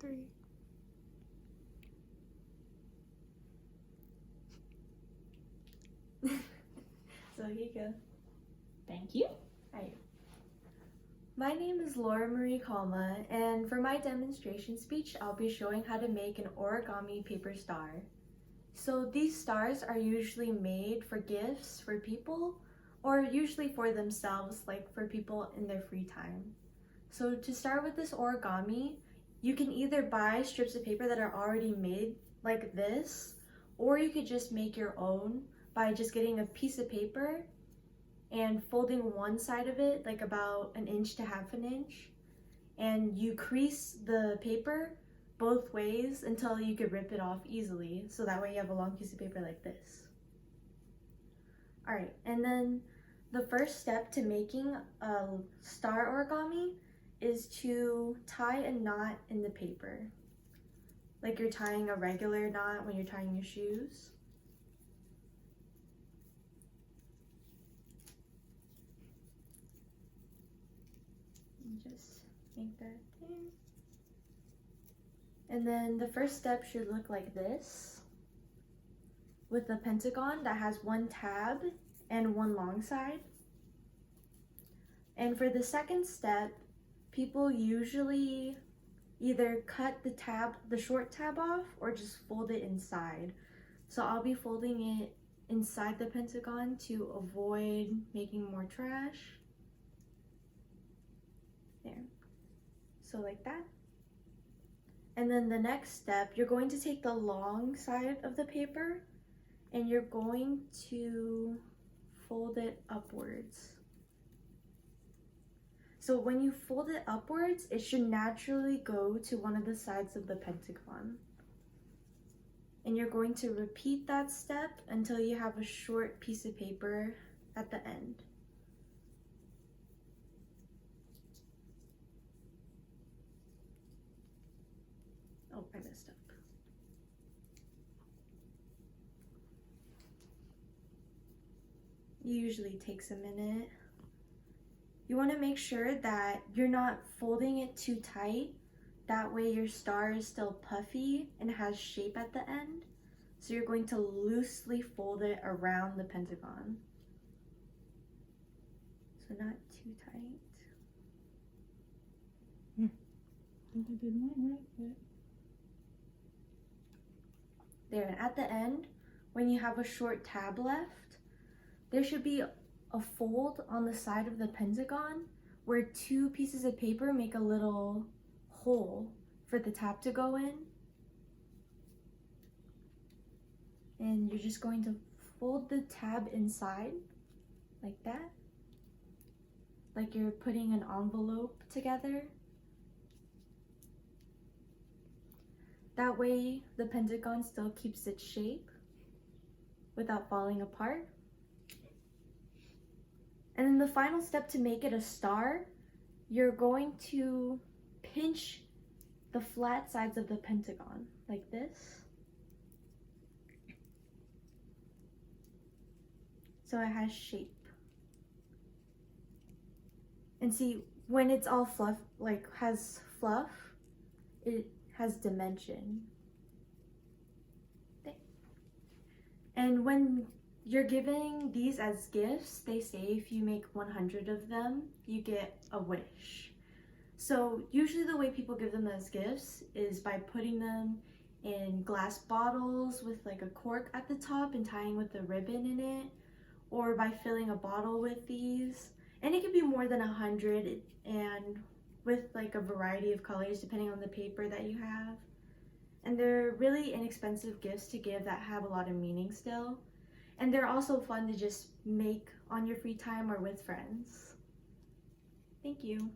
3. So here you go. Thank you. Alright. My name is Laura Marie Kalma, and for my demonstration speech, I'll be showing how to make an origami paper star. So these stars are usually made for gifts for people, or usually for themselves, like for people in their free time. So to start with this origami, you can either buy strips of paper that are already made like this, or you could just make your own by just getting a piece of paper and folding one side of it like about 1 inch to 1/2 inch, and you crease the paper both ways until you could rip it off easily, so that way you have a long piece of paper like this. Alright, and then the first step to making a star origami is to tie a knot in the paper, like you're tying a regular knot when you're tying your shoes. Just make that there. And then the first step should look like this, with a pentagon that has one tab and one long side. And for the second step, people usually either cut the short tab off or just fold it inside. So I'll be folding it inside the pentagon to avoid making more trash. There. So like that. And then the next step, you're going to take the long side of the paper and you're going to fold it upwards. So when you fold it upwards, it should naturally go to one of the sides of the pentagon. And you're going to repeat that step until you have a short piece of paper at the end. Oh, I messed up. It usually takes a minute. You want to make sure that you're not folding it too tight. That way your star is still puffy and has shape at the end. So you're going to loosely fold it around the pentagon. So not too tight. I think I did mine right, but... There, and at the end, when you have a short tab left, there should be a fold on the side of the pentagon where 2 pieces of paper make a little hole for the tab to go in. And you're just going to fold the tab inside like that, like you're putting an envelope together. That way the pentagon still keeps its shape without falling apart. And then the final step to make it a star, you're going to pinch the flat sides of the pentagon like this. So it has shape. And see, when it's all fluff, like has fluff, it has dimension. And when you're giving these as gifts, they say if you make 100 of them, you get a wish. So usually the way people give them as gifts is by putting them in glass bottles with like a cork at the top and tying with a ribbon in it, or by filling a bottle with these. And it could be more than 100 and with like a variety of colors depending on the paper that you have. And they're really inexpensive gifts to give that have a lot of meaning still. And they're also fun to just make on your free time or with friends. Thank you.